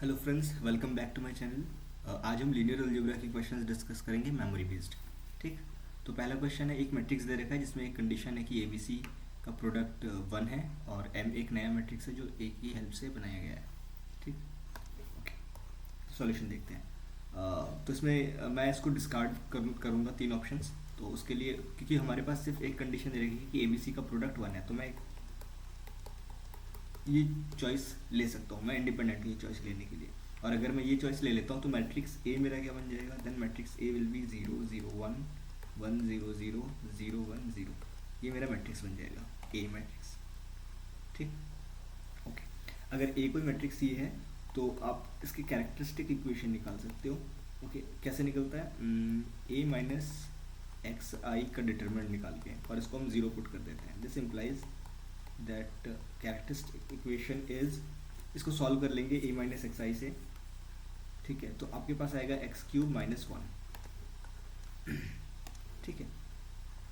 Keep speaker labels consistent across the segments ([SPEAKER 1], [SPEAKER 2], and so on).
[SPEAKER 1] Hello friends, welcome back to my channel. आज हम linear algebra के क्वेश्चंस डिस्कस करेंगे मेमोरी बेस्ड। ठीक, तो पहला क्वेश्चन है, एक मैट्रिक्स दे रखा है जिसमें एक कंडीशन है कि ABC का प्रोडक्ट 1 है और M एक नया मैट्रिक्स है जो A की हेल्प से बनाया गया है। ठीक, ओके, सॉल्यूशन देखते हैं। तो इसमें मैं इसको डिस्कार्ड करूँगा तीन ऑप्शंस। तो उसके लिए, क्योंकि हमारे पास सिर्फ एक कंडीशन दे रखी है कि ABC का प्रोडक्ट 1 है, तो मैं ये चॉइस ले सकता हूँ, मैं इंडिपेंडेंटली चॉइस लेने के लिए। और अगर मैं ये चॉइस ले लेता हूँ तो मैट्रिक्स ए मेरा क्या बन जाएगा, then matrix A will be 0 0 1 1 0 0 0 1 0। ये मेरा मैट्रिक्स बन जाएगा ए मैट्रिक्स। ठीक, ओके। अगर ए कोई मैट्रिक्स ये है तो आप इसकी कैरेक्टरिस्टिक इक्वेशन निकाल सकते हो। ओके, कैसे निकलता है, ए माइनस एक्स आई का डिटरमिनेंट निकाल के, और इसको हम जीरो पुट कर देते हैं। This implies that characteristic equation is, इसको सॉल्व कर लेंगे ए माइनस एक्स आई से। ठीक है, तो आपके पास आएगा एक्स क्यूब माइनस 1। ठीक है,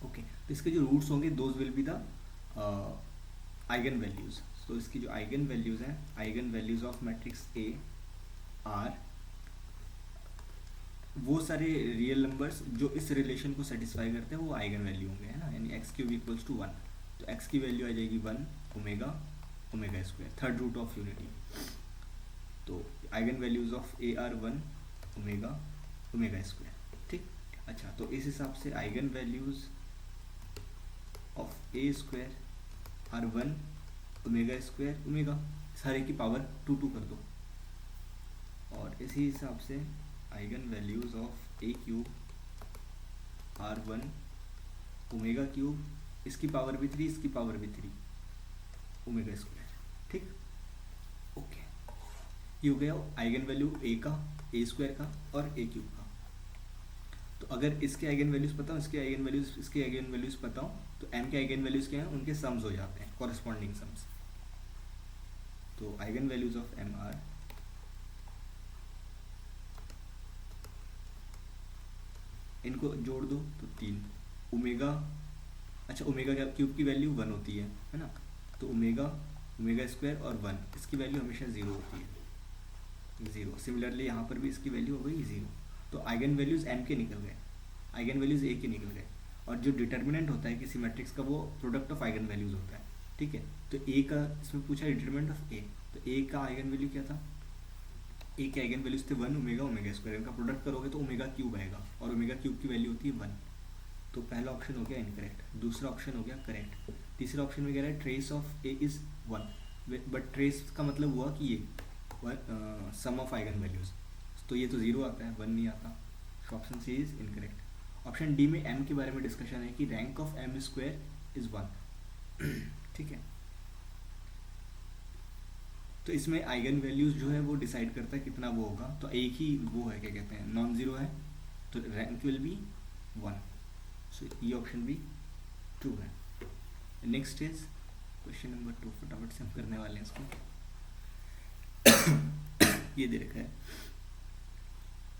[SPEAKER 1] ओके। तो इसके जो रूट्स होंगे those will be the eigen values. तो इसकी जो आइगन वैल्यूज हैं, eigen values of matrix A R वो सारे रियल नंबर्स जो इस रिलेशन को सेटिस्फाई करते हैं वो आइगन वैल्यू होंगे, है ना। यानी एक्स क्यूब इक्वल्स टू 1, तो एक्स की वैल्यू आ जाएगी 1 omega omega square, third root of unity. तो eigen values of a are 1 omega omega square. ठीक, अच्छा, तो इस हिसाब से eigen values of a square are 1 omega square omega, सारे की पावर 2 2 कर दो। और इसी हिसाब से eigen values of A cube are 1 omega cube, इसकी पावर भी 3, इसकी पावर भी 3 ओमेगा स्क्वायर। ठीक, ओके। ये हो गया आइगन वैल्यू ए का, ए स्क्वायर का और ए क्यूब का। तो अगर इसके आइगन वैल्यूज पता हो, इसके आइगन वैल्यूज, इसके आइगन वैल्यूज पता हो, तो एम के आइगन वैल्यूज क्या हैं, उनके सम्स हो जाते हैं, कॉरेस्पॉन्डिंग सम्स। तो eigen values of M are इनको जोड़ दो तो 3 ओमेगा, अच्छा ओमेगा क्यूब की वैल्यू 1 होती है ना। तो ओमेगा ओमेगा स्क्वायर और 1, इसकी वैल्यू हमेशा 0 होती है, 0। सिमिलरली यहाँ पर भी इसकी वैल्यू हो गई 0। तो आइगन वैल्यूज एम के निकल गए, आइगन वैल्यूज ए के निकल गए। और जो डिटर्मिनेंट होता है किसी मैट्रिक्स का वो प्रोडक्ट ऑफ आइगन वैल्यूज होता है। ठीक है, तो ए का इसमें पूछा डिटर्मिनेंट ऑफ ए, तो ए का आइगन वैल्यू क्या था, ए के आइगन वैल्यूज थे 1 ओमेगा ओमेगा स्क्वायर, इनका प्रोडक्ट करोगे तो ओमेगा क्यूब आएगा, और ओमेगा क्यूब की वैल्यू होती है 1। तो पहला ऑप्शन हो गया इनकरेक्ट, दूसरा ऑप्शन हो गया करेक्ट। तीसरा ऑप्शन में कह रहा है trace of A is 1, but trace का मतलब हुआ कि ये सम ऑफ आइगन वैल्यूज, तो ये तो 0 आता है, 1 नहीं आता। Option C is incorrect. Option D में एम के बारे में डिस्कशन है कि rank of M square is 1। ठीक है, तो इसमें आइगन वैल्यूज जो है वो डिसाइड करता है कितना वो होगा। तो एक ही वो है, क्या कहते हैं, नॉन जीरो है, तो रैंक विल बी 1। सो ये ऑप्शन भी ट्रू है। नेक्स्ट इज क्वेश्चन नंबर 2, फटाफट से हम करने वाले हैं इसको। ये दे रखा है,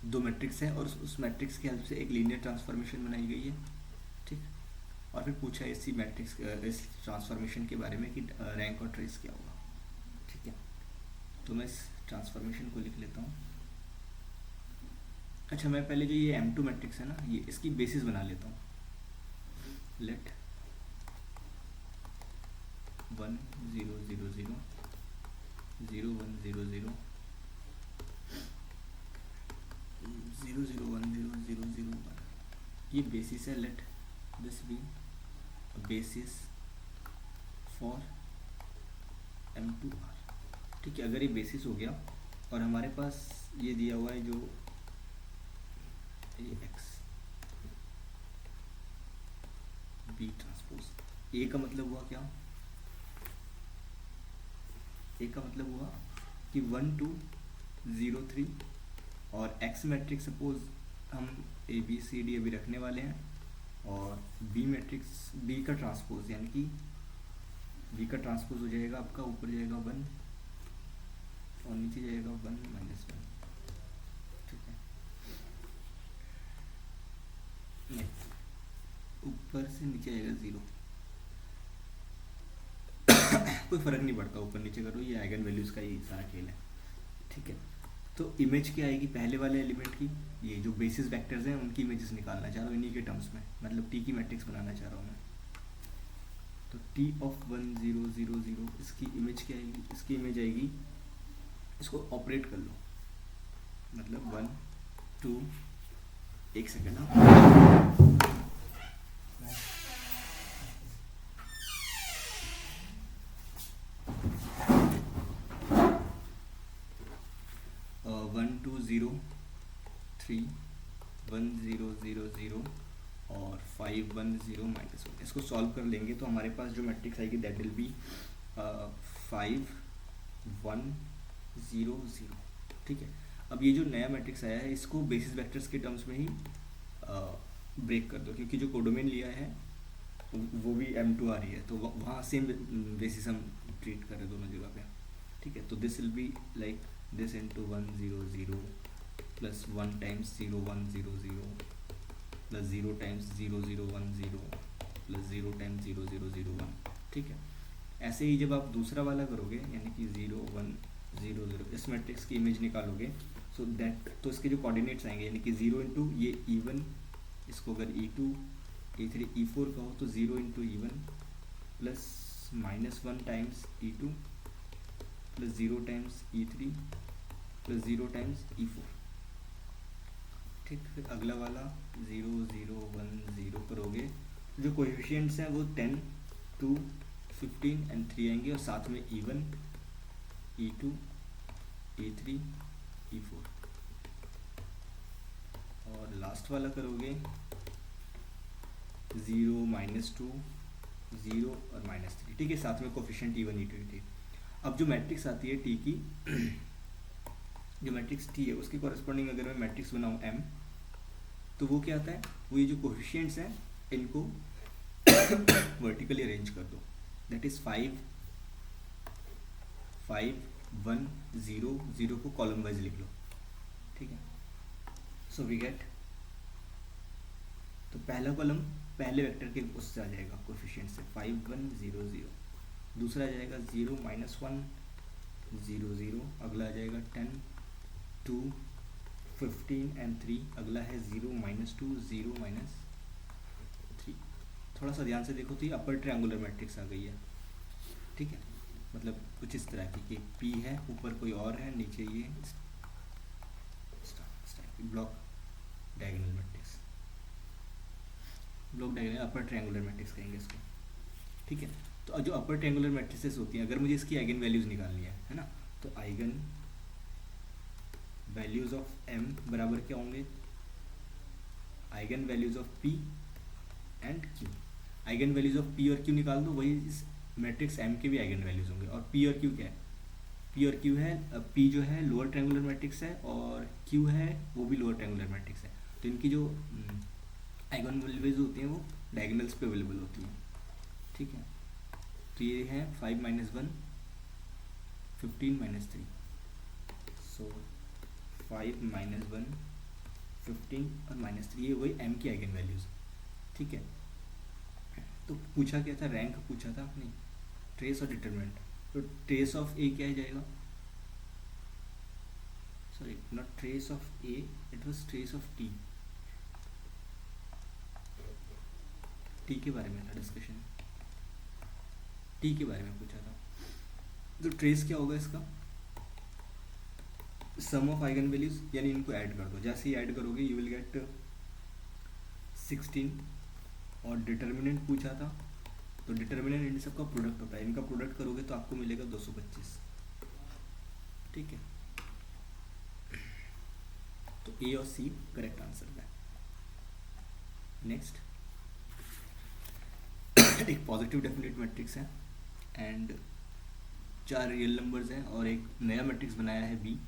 [SPEAKER 1] दो मैट्रिक्स है और उस मैट्रिक्स की हेल्प से एक लीनियर ट्रांसफॉर्मेशन बनाई गई है। ठीक, और फिर पूछा है इसी मैट्रिक्स, इस ट्रांसफॉर्मेशन के बारे में कि रैंक और ट्रेस क्या होगा। ठीक है, तो मैं इस ट्रांसफॉर्मेशन को लिख लेता हूँ। अच्छा, मैं पहले जो ये M2 मैट्रिक्स है ना, ये इसकी बेसिस बना लेता हूँ। लेट 1 0 0 0 0 1 0 0 0 0 1 0 0 0 1, ये बेसिस है। Let this be basis for M2R। ठीक है, अगर ये बेसिस हो गया और हमारे पास ये दिया हुआ है जो एक्स बी ट्रांसपोज, ए का मतलब हुआ क्या, ए का मतलब हुआ कि 1 2 0 3, और एक्स मैट्रिक्स सपोज हम ए बी सी डी अभी रखने वाले हैं, और बी मैट्रिक्स बी का ट्रांसपोज, यानी कि बी का ट्रांसपोज हो जाएगा आपका, ऊपर जाएगा 1 और नीचे जाएगा 1 माइनस 1। ठीक है, नहीं, ऊपर से नीचे आएगा 0, कोई फ़र्क नहीं पड़ता ऊपर नीचे करो, ये आइगन वैल्यूज़ का ही सारा खेल है। ठीक है, तो इमेज क्या आएगी पहले वाले एलिमेंट की, ये जो बेसिस वेक्टर्स हैं उनकी इमेजेस निकालना चाह रहा हूँ इन्हीं के टर्म्स में, मतलब टी की मैट्रिक्स बनाना चाह रहा हूँ मैं। तो टी ऑफ 1 0 0 0 इसकी इमेज क्या आएगी, इसकी इमेज आएगी, इसको ऑपरेट कर लो, मतलब 1 2, एक सेकेंड हाँ, 1 2 0 3 1 0 0 0 और 5 1 0 -1। इसको सॉल्व कर लेंगे तो हमारे पास जो मैट्रिक्स आएगी दैट विल बी 5 1 0 0। ठीक है, अब ये जो नया मैट्रिक्स आया है इसको बेसिस वेक्टर्स के टर्म्स में ही ब्रेक कर दो, क्योंकि जो कोडोमेन लिया है वो भी M2 आ रही है, तो वहाँ सेम बेसिस हम ट्रीट कर रहे हैं दोनों जगह पे। ठीक है, तो this will be like this into 1 0 0 plus 1 times 0 1 0 0 plus 0 times 0 0 1 0 plus 0 times 0 0 0 1। ठीक है, ऐसे ही जब आप दूसरा वाला करोगे यानी कि 0 1 0 0 इस मैट्रिक्स की इमेज निकालोगे, सो दैट तो इसके जो कोऑर्डिनेट्स आएंगे यानी कि 0 इंटू ये E1, इसको अगर E2 E3 E4 का हो तो 0 into E1 plus -1 times E2 plus 0 times E3 plus 0 times E4। ठीक, फिर अगला वाला 0 0 1 0 करोगे, जो कोएफिशिएंट्स हैं वो 10 2 15 एंड 3 आएंगे और साथ में E1 E2 E3 E4। और लास्ट वाला करोगे 0 -2 0 और -3। ठीक है, साथ में कोफिशिएंट E1 E2 E3। अब जो मैट्रिक्स आती है टी की, जो मैट्रिक्स टी है उसके कॉरेस्पॉन्डिंग अगर मैं मैट्रिक्स बनाऊँ M, तो वो क्या आता है, वो ये जो कोफिशिएंट्स हैं इनको वर्टिकली अरेंज कर दो, दैट इज 5 5 1 0 0 को कॉलम वाइज लिख लो। ठीक है, सो वी गेट, तो पहला कॉलम पहले वेक्टर के उससे आ जाएगा कोफिशिएंट से 5 1 0 0, दूसरा आ जाएगा 0 -1 0 0, अगला आ जाएगा 10 2 15 एंड 3, अगला है 0 -2 0 -3। थोड़ा सा ध्यान से देखो तो ये अपर ट्रायंगुलर मैट्रिक्स आ गई है। ठीक है, मतलब कुछ इस तरह की कि P है, ऊपर कोई और है, नीचे ये block diagonal matrix, block diagonal upper triangular matrix कहेंगे इसको। ठीक है, तो जो अपर ट्रायंगुलर मैट्रिसेस होती हैं, अगर मुझे इसकी आइगन वैल्यूज़ निकालनी है ना, तो आइगन वैल्यूज़ ऑफ M बराबर क्या होंगे, eigen values of P and Q। Eigen values of P और Q निकाल दो, वही इस मैट्रिक्स M के भी आइगन वैल्यूज़ होंगे। और P और Q क्या है, P और Q है, P जो है लोअर ट्रायंगुलर मैट्रिक्स है और Q है वो भी लोअर ट्रायंगुलर मैट्रिक्स है, तो इनकी जो आइगन वैल्यूज होती हैं वो डायगोनल्स पे अवेलेबल होती हैं। ठीक है, तो ये है 5 -1 15 -3, सो 5 -1 15 और -3 ये वही M की आइगन वैल्यूज। ठीक है, तो पूछा क्या था, रैंक पूछा था, नहीं ट्रेस और डिटरमिनेंट। तो ट्रेस ऑफ ए क्या जाएगा, sorry not trace of A, it was trace of T. T के बारे में था डिस्कशन, टी के बारे में पूछा था। तो ट्रेस क्या होगा इसका, सम ऑफ आइगन वैल्यूज, यानी इनको ऐड कर दो, जैसे ही ऐड करोगे यू विल गेट 16। और डिटर्मिनेंट पूछा था, तो डिटर्मिनेंट इन सबका प्रोडक्ट होता है, इनका प्रोडक्ट करोगे तो आपको मिलेगा 225। ठीक है, तो ए और सी करेक्ट आंसर है। नेक्स्ट, एक पॉजिटिव डेफिनेट मैट्रिक्स है एंड 4 रियल नंबर्स हैं और एक नया मैट्रिक्स बनाया है बी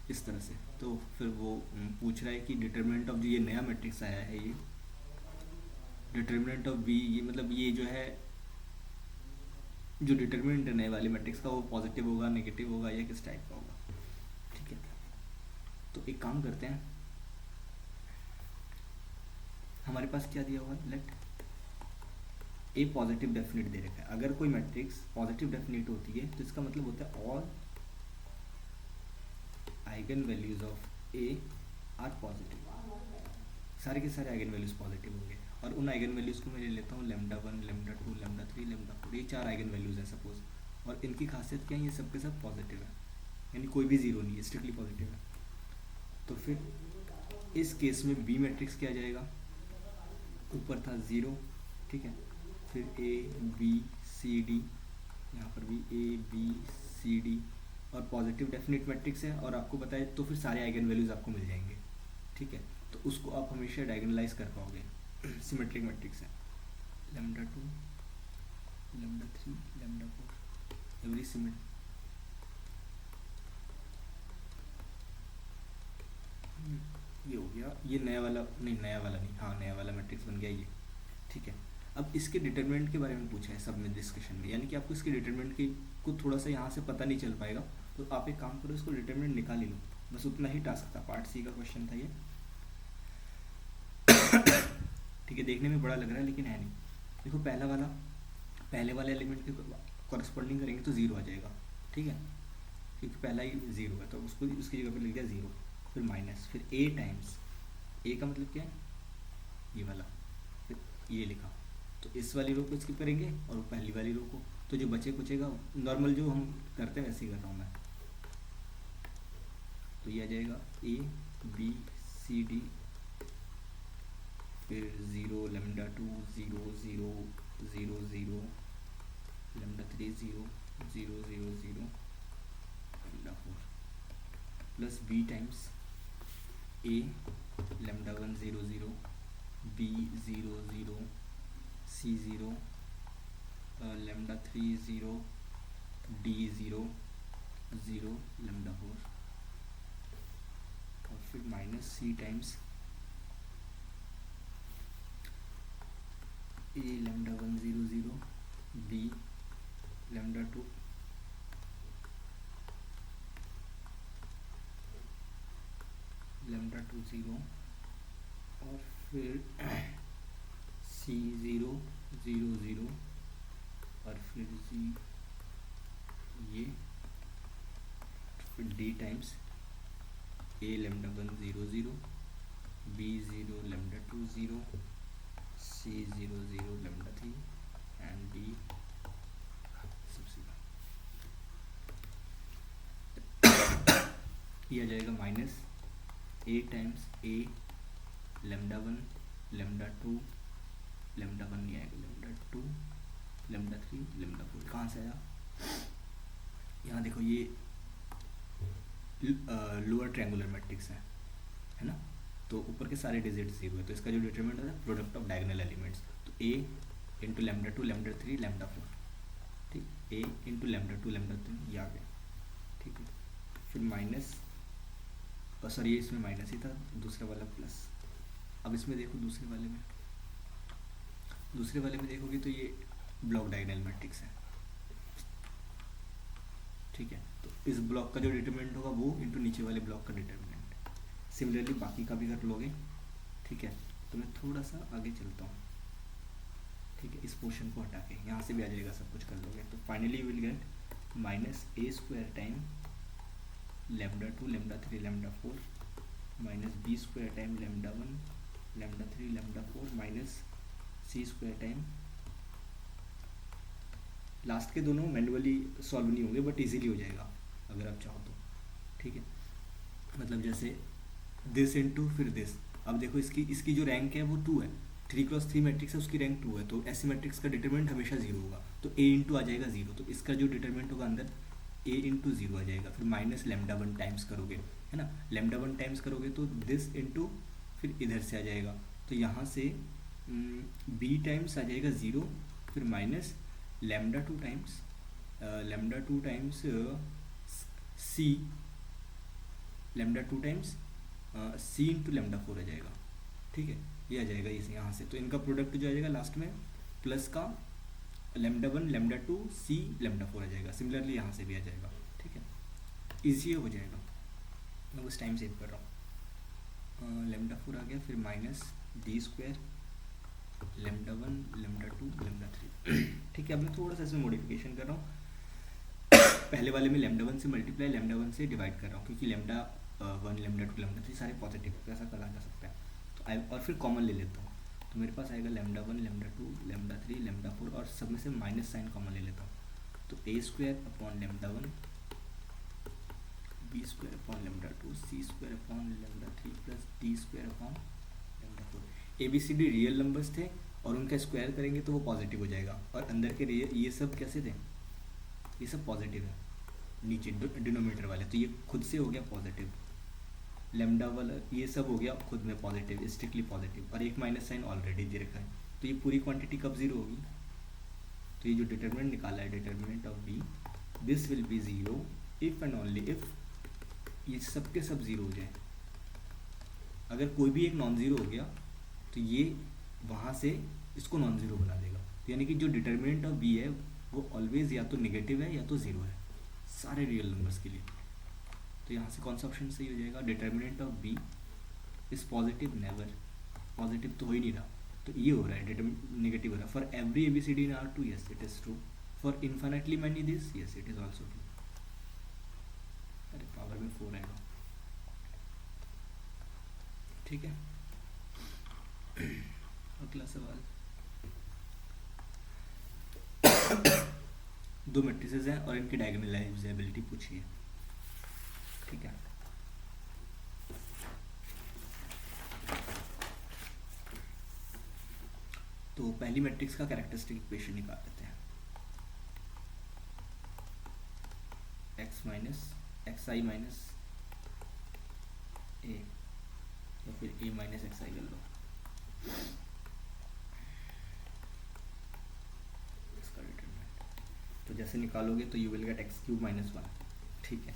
[SPEAKER 1] इस तरह से। तो फिर वो पूछ रहा है कि डिटर्मिनेंट ऑफ जो ये नया मैट्रिक्स आया है, ये डिटर्मिनेंट ऑफ बी, ये मतलब ये जो है जो डिटर्मिनेंट है नए वाले मैट्रिक्स का वो पॉजिटिव होगा नेगेटिव होगा या किस टाइप का होगा। ठीक है, तो एक काम करते हैं, हमारे पास क्या दिया हुआ है, लेट ए पॉजिटिव डेफिनेट दे रखा है। अगर कोई मैट्रिक्स पॉजिटिव डेफिनेट होती है तो इसका मतलब होता है all eigen values of a are positive, सारे के सारे आइगन वैल्यूज पॉजिटिव होंगे। और उन आइगन वैल्यूज़ को मैं ले लेता हूँ λ1, λ2, λ3, λ4, ये 4 आइगन वैल्यूज़ हैं सपोज, और इनकी खासियत क्या है, ये सब के सब पॉजिटिव है, यानी कोई भी जीरो नहीं है, स्ट्रिक्टली पॉजिटिव है। तो फिर इस केस में बी मैट्रिक्स क्या आ जाएगा, ऊपर था 0, ठीक है, फिर ए बी सी डी, यहाँ पर भी ए बी सी डी, और पॉजिटिव डेफिनेट मैट्रिक्स है और आपको पता है, तो फिर सारे आइगन वैल्यूज़ आपको मिल जाएंगे, ठीक है। तो उसको आप हमेशा डायगोनलाइज कर पाओगे, सिमेट्रिक मैट्रिक्स है, λ2, λ3, λ4 एवरी सिमेट्रिक, ये हो गया, ये नया वाला नहीं, हाँ नया वाला मैट्रिक्स बन गया ये, ठीक है। अब इसके डिटरमिनेंट के बारे में पूछा है सब में डिस्कशन में, यानी कि आपको इसके डिटरमिनेंट की को थोड़ा सा यहाँ से पता नहीं चल पाएगा, तो आप एक काम करो, इसको डिटरमिनेंट निकाल ही लो, बस उतना ही टास्क था, पार्ट सी का क्वेश्चन था ये, ठीक है। देखने में बड़ा लग रहा है लेकिन है नहीं। देखो पहले वाले एलिमेंट के कॉरस्पॉन्डिंग करेंगे तो 0 आ जाएगा, ठीक है, क्योंकि पहला ही 0 है, तो उसको उसकी जगह पर लिख दिया 0, फिर माइनस, फिर ए टाइम्स, ए का मतलब क्या है, ये वाला, फिर ये लिखा, तो इस वाली रो को स्किप करेंगे और पहली वाली रो को, तो जो बचे कुचेगा नॉर्मल जो हम करते हैं वैसे ही कर रहा हूँ मैं, तो ये आ जाएगा ए बी सी डी, फिर 0 λ2 0 0 0 0 λ3 0 0 0 0 λ4 plus B times a λ1 0 0 b 0 0 c 0 λ3 0 D 0 0 λ4, और फिर minus C times a λ1 0 0 B λ2 λ2 0, और फिर सी 0 0 0, और फिर जी ये, फिर d times a λ1 0 0 b 0 λ2 0 c 0 0 λ3 and d सबसे ये आ जाएगा माइनस ए टाइम्स ए λ1 λ2 λ1 नहीं आएगा, λ2 λ3 λ4, कहाँ से आया, यहाँ देखो ये लोअर ट्रायंगुलर मैट्रिक्स है ना, तो ऊपर के सारे डिजिट 0 है, तो इसका जो डिटरमिनेंट है प्रोडक्ट ऑफ डायगोनल एलिमेंट्स, तो ए इंटू λ2 λ3 λ4, ठीक, ए इंटू λ2 λ3 ये आ गया, ठीक है, फिर माइनस, सॉरी ये इसमें माइनस ही था, दूसरा वाला प्लस। अब इसमें देखो दूसरे वाले में देखोगे तो ये ब्लॉक डायगोनल मैट्रिक्स है, ठीक है, तो इस ब्लॉक का जो डिटरमिनेंट होगा वो इंटू नीचे वाले ब्लॉक का डिटरमिनेंट, सिमिलरली बाकी का भी कर लोगे, ठीक है। तो मैं थोड़ा सा आगे चलता हूँ, ठीक है, इस पोर्शन को हटा के यहाँ से भी आ जाएगा, सब कुछ कर लोगे, तो finally will get minus a square time λ2 λ3 λ4 minus b square time λ1 λ3 λ4 minus c square time, last के दोनों मैनुअली सॉल्व नहीं होंगे बट इजीली हो जाएगा अगर आप चाहो तो, ठीक है, मतलब जैसे दिस इनटू फिर दिस। अब देखो इसकी जो रैंक है वो 2 है, 3x3 मैट्रिक्स है, उसकी रैंक 2 है, तो ऐसे मैट्रिक्स का डिटरमिनेंट हमेशा 0 होगा, तो a इंटू आ जाएगा 0, तो इसका जो डिटरमिनेंट होगा अंदर a इंटू 0 आ जाएगा, फिर माइनस λ1 टाइम्स करोगे, है ना, λ1 टाइम्स करोगे तो दिस इंटू फिर इधर से आ जाएगा, तो यहाँ से b टाइम्स आ जाएगा 0, फिर minus λ2 times c λ2 times c into λ4 आ जाएगा, ठीक है, ये आ जाएगा इस यहाँ से, तो इनका प्रोडक्ट जो आ जाएगा लास्ट में प्लस का λ1 λ2 c λ4 आ जाएगा, सिमिलरली यहाँ से भी आ जाएगा, ठीक है, ईजी हो जाएगा, मैं बस टाइम सेव कर रहा हूँ, λ4 आ गया, फिर माइनस डी स्क्वायर λ1 λ2 λ3, ठीक है। अब मैं थोड़ा सा इसमें मॉडिफिकेशन कर रहा हूँ, पहले वाले में λ1 से मल्टीप्लाई λ1 से डिवाइड कर रहा हूँ, क्योंकि लैम्डा 1 लेमडा 2 लेमडा 3 सारे पॉजिटिव, ऐसा करा जा सकता है। तो आई और फिर कॉमन ले लेता हूँ, तो मेरे पास आएगा लेमडा 1 लेमडा 2 लेमडा 3 लेमडा 4 और सब में से माइनस साइन कॉमन ले लेता हूँ। तो a square upon lambda 1 b square upon lambda 2 c square upon lambda 3 plus d square upon lambda 4। A b c d real numbers थे और उनका स्क्वायर करेंगे तो वो पॉजिटिव हो जाएगा, और अंदर के ये सब कैसे थे, ये सब पॉजिटिव है नीचे डिनोमिनेटर वाले, तो ये खुद से हो गया पॉजिटिव। लेमडा वाला ये सब हो गया खुद में पॉजिटिव, स्ट्रिक्टली पॉजिटिव, और एक माइनस साइन ऑलरेडी दे रखा है। तो ये पूरी क्वांटिटी कब जीरो होगी, तो ये जो डिटर्मिनेंट निकाला है determinant of B, this will be zero if and only if ये सब के सब जीरो हो जाए। अगर कोई भी एक नॉन ज़ीरो हो गया तो ये वहाँ से इसको नॉन ज़ीरो बना देगा, तो यानी कि जो डिटर्मिनेंट ऑफ बी है वो ऑलवेज या तो नेगेटिव है या तो ज़ीरो है सारे रियल नंबर्स के लिए। तो यहाँ से कौन सा ऑप्शन सही हो जाएगा, determinant of B is positive never, positive तो हो ही नहीं रहा, तो ये हो रहा है नेगेटिव हो रहा है। For every ABCD in R2 yes it is true, for infinitely many this yes it is also true. अरे पावर में 4 आएगा, ठीक है। अगला सवाल, दो मैट्रिसेस हैं और इनकी डायगोनलाइजेबिलिटी पूछी है, ठीक है। तो पहली मैट्रिक्स का कैरेक्टरिस्टिक इक्वेशन निकाल लेते हैं, x minus xi minus a या फिर a माइनस xi कर लो, इसका डिटरमिनेंट। तो जैसे निकालोगे तो you will get x cube minus 1, ठीक है,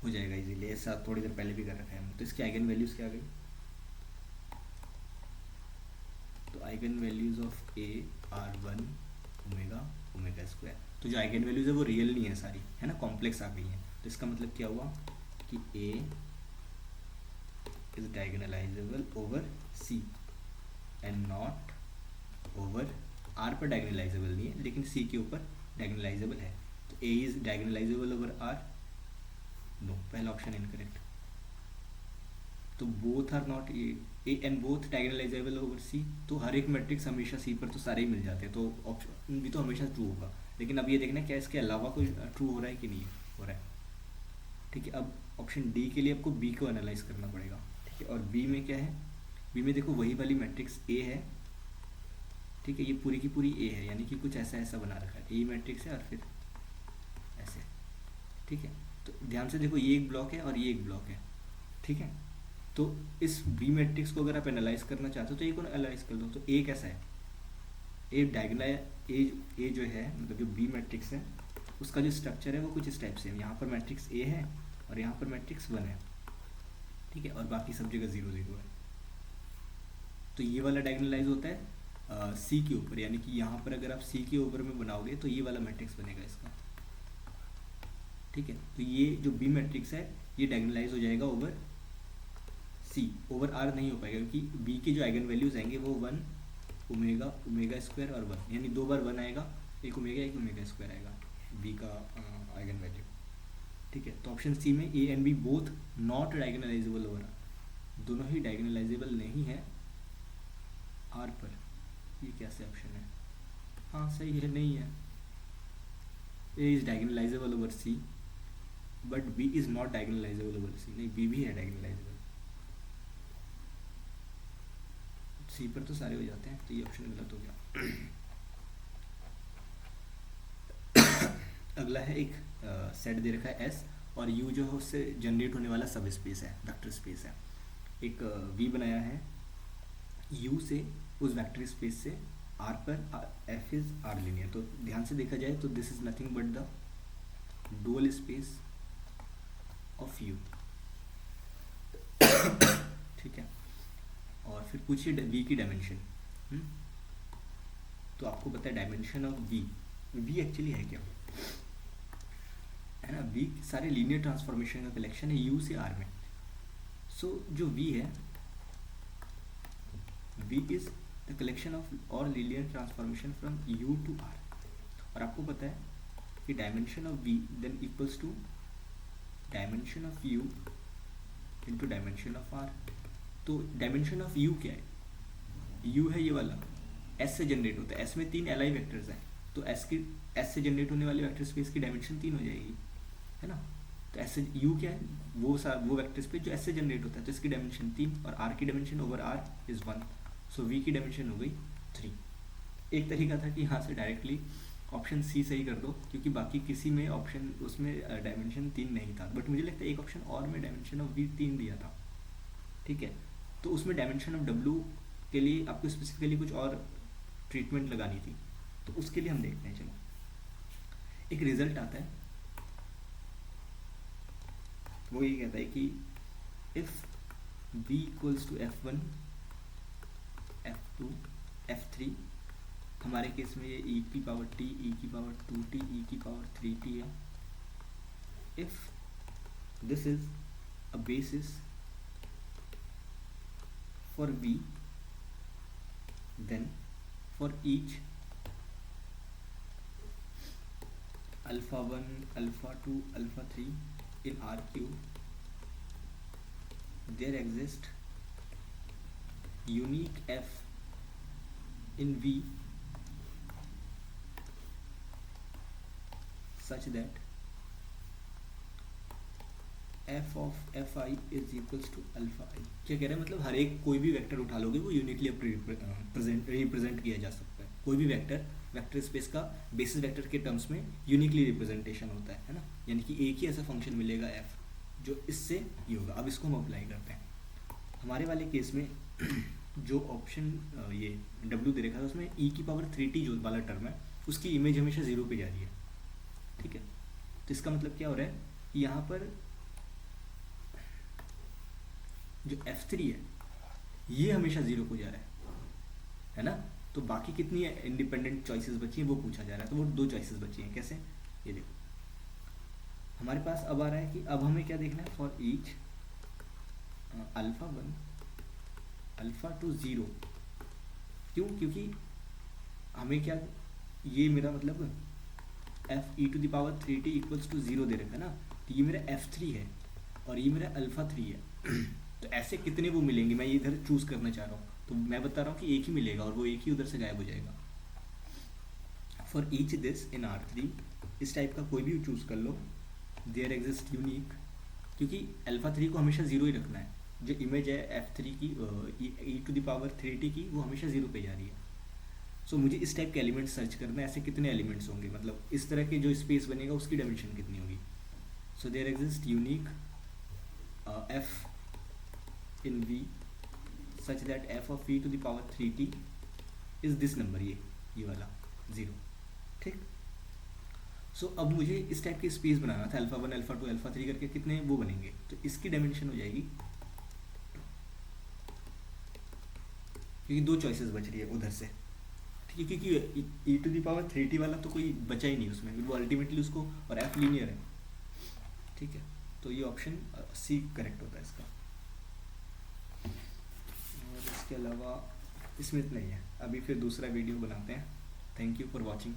[SPEAKER 1] हो जाएगा इजीली, ऐसा थोड़ी देर पहले भी कर रखा है हमने। तो इसकी आइगन वैल्यूज़ क्या आ गई, तो eigenvalues of a are 1 omega omega square. तो जो आइगन वैल्यूज़ है वो रियल नहीं है सारी, है ना, कॉम्प्लेक्स आ गई हैं। तो इसका मतलब क्या हुआ कि a is diagonalizable over c and not over r पर डायगोनलाइजेबल नहीं है, लेकिन c के ऊपर डायगोनलाइजेबल है। तो a is diagonalizable over r, no, पहला ऑप्शन इनकरेक्ट। तो both are not A and both diagonalizable over C, तो हर एक मैट्रिक्स हमेशा सी पर तो सारे ही मिल जाते हैं, तो ऑप्शन भी तो हमेशा ट्रू होगा। लेकिन अब ये देखना क्या इसके अलावा कोई ट्रू हो रहा है कि नहीं हो रहा है, ठीक है। अब ऑप्शन डी के लिए आपको बी को एनालाइज करना पड़ेगा, ठीक है। और बी में क्या है, बी में देखो वही वाली मैट्रिक्स ए है, ठीक है, ये पूरी की पूरी ए है, यानी कि कुछ ऐसा ऐसा बना रखा है, ए मैट्रिक्स है और फिर ऐसे, ठीक है। तो ध्यान से देखो ये एक ब्लॉक है और ये एक ब्लॉक है, ठीक है। तो इस बी मैट्रिक्स को अगर आप एनालाइज करना चाहते हो तो ए को एनालाइज कर लो। तो ए कैसा है, ए डायगोनल ए जो है, मतलब जो बी मैट्रिक्स है उसका जो स्ट्रक्चर है वो कुछ इस टाइप से है। यहाँ पर मैट्रिक्स ए है और यहाँ पर मैट्रिक्स 1 है, ठीक है, और बाकी सब जगह 0 0 है। तो ये वाला डायगोनलाइज होता है सी के ऊपर, यानी कि यहाँ पर अगर आप सी के ऊपर में बनाओगे तो ये वाला मैट्रिक्स बनेगा इसका, ठीक है। तो ये जो बी मैट्रिक्स है ये डायगोनलाइज हो जाएगा ओवर सी, ओवर आर नहीं हो पाएगा, क्योंकि बी के जो आइगन वैल्यूज आएंगे वो 1 ओमेगा ओमेगा स्क्वायर और 1, यानी 2 बार 1 आएगा, एक ओमेगा स्क्वायर आएगा बी का आइगन वैल्यू, ठीक है। तो ऑप्शन सी में A and B both not diagonalisable over R, दोनों ही डायगोनलाइजेबल नहीं है आर पर। ये कैसे ऑप्शन है, हाँ सही है, नहीं है। A is diagonalizable over C but B is not diagonalisable over C, नहीं बी भी है डायगोनलाइजेबल, सी पर तो सारे हो जाते हैं, तो ये ऑप्शन गलत हो गया। अगला है एक सेट दे रखा है एस और यू जो है उससे जनरेट होने वाला सब स्पेस है, वेक्टर स्पेस है। एक वी बनाया है यू से उस वेक्टर स्पेस से आर पर, एफ इज आर लीनियर। तो ध्यान से देखा जाए तो this is nothing but the dual space of you, ठीक है। और फिर पूछिए वी की डायमेंशन, तो आपको पता है डायमेंशन ऑफ वी एक्चुअली है क्या, है ना, वी सारे लीनियर ट्रांसफॉर्मेशन का कलेक्शन है यू से आर में। सो जो वी है, V is the collection of all linear transformation from U to R. और आपको पता है कि dimension of V then equals to dimension of U into dimension of R. तो डायमेंशन ऑफ यू क्या है, यू है ये वाला, एस से जनरेट होता है, एस में 3 एल आई वैक्टर्स हैं, तो एस से जनरेट होने वाले वेक्टर स्पेस की डायमेंशन 3 हो जाएगी, है ना। तो एस से यू क्या है, वो वेक्टर स्पेस जो एस से जनरेट होता है, तो इसकी डायमेंशन 3 और आर की dimension over R is 1, so V की डायमेंशन हो गई 3। एक तरीका था कि यहाँ से डायरेक्टली ऑप्शन सी सही कर दो, क्योंकि बाकी किसी में ऑप्शन उसमें डायमेंशन 3 नहीं था, बट मुझे लगता है एक ऑप्शन और में डायमेंशन ऑफ वी 3 दिया था, ठीक है। तो उसमें डायमेंशन ऑफ डब्ल्यू के लिए आपको स्पेसिफिकली कुछ और ट्रीटमेंट लगानी थी, तो उसके लिए हम देखते हैं। चलो एक रिजल्ट आता है, वो ये कहता है कि if v equals to f1 f2 f3, हमारे केस में ये e की पावर t, e की पावर 2t, e की पावर 3t है, if this is a basis for v, then for each alpha 1 alpha 2 alpha 3 in R cube there exist unique f in v such that f of fi is equals to alpha I। क्या कह रहे हैं, मतलब हर एक कोई भी vector उठा लोगे वो यूनिकली रिप्रेजेंट किया जा सकता है, कोई भी वेक्टर स्पेस का बेसिस वेक्टर के टर्म्स में यूनिकली रिप्रेजेंटेशन होता है ना, यानी कि एक ही ऐसा फंक्शन मिलेगा f जो इससे ये होगा। अब इसको हम अप्लाई करते हैं हमारे वाले केस में जो ऑप्शन ये w दे रखा है उसमें e की पावर 3t जो वाला टर्म है उसकी इमेज हमेशा 0 पे जा रही है, ठीक है। तो इसका मतलब क्या हो रहा है, यहाँ पर जो f3 है ये हमेशा 0 को जा रहा है ना। तो बाकी कितनी इंडिपेंडेंट चॉइसेस बची हैं वो पूछा जा रहा है, तो वो 2 चॉइसेस बची हैं। कैसे, ये देखो हमारे पास अब आ रहा है कि अब हमें क्या देखना है, फॉर ईच अल्फा 1 अल्फा 2 0। क्यों, क्योंकि हमें क्या, ये मेरा मतलब f e to the power 3t equals to 0 दे रखा है ना, तो ये मेरा f3 है और ये मेरा अल्फा 3 है। तो ऐसे कितने वो मिलेंगे, मैं ये इधर चूज़ करना चाह रहा हूँ, तो मैं बता रहा हूँ कि एक ही मिलेगा और वो एक ही उधर से गायब हो जाएगा। For each this in R3, इस टाइप का कोई भी चूज़ कर लो, देयर एग्जिस्ट यूनिक, क्योंकि अल्फा 3 को हमेशा 0 ही रखना है, जो इमेज है f3 की e to the power 3t की वो हमेशा 0 पे जा रही है। सो मुझे इस टाइप के एलिमेंट सर्च करना है, ऐसे कितने एलिमेंट्स होंगे, मतलब इस तरह के जो स्पेस बनेगा उसकी डायमेंशन कितनी होगी। So there exist unique f in v such that f of v to the power 3t is this number, ये वाला 0, ठीक। सो अब मुझे इस टाइप की स्पेस बनाना था, अल्फा 1 अल्फा 2 अल्फा 3 करके कितने वो बनेंगे, तो इसकी डायमेंशन हो जाएगी, क्योंकि 2 चॉइसेस बच रही है उधर से, ठीक है, क्योंकि e to the power 3t वाला तो कोई बचा ही नहीं उसमें, वो अल्टीमेटली उसको, और f लीनियर है, ठीक है। तो ये ऑप्शन सी करेक्ट होता है इसका। और इसके अलावा इसमें इतना ही है, अभी फिर दूसरा वीडियो बनाते हैं। Thank you for watching.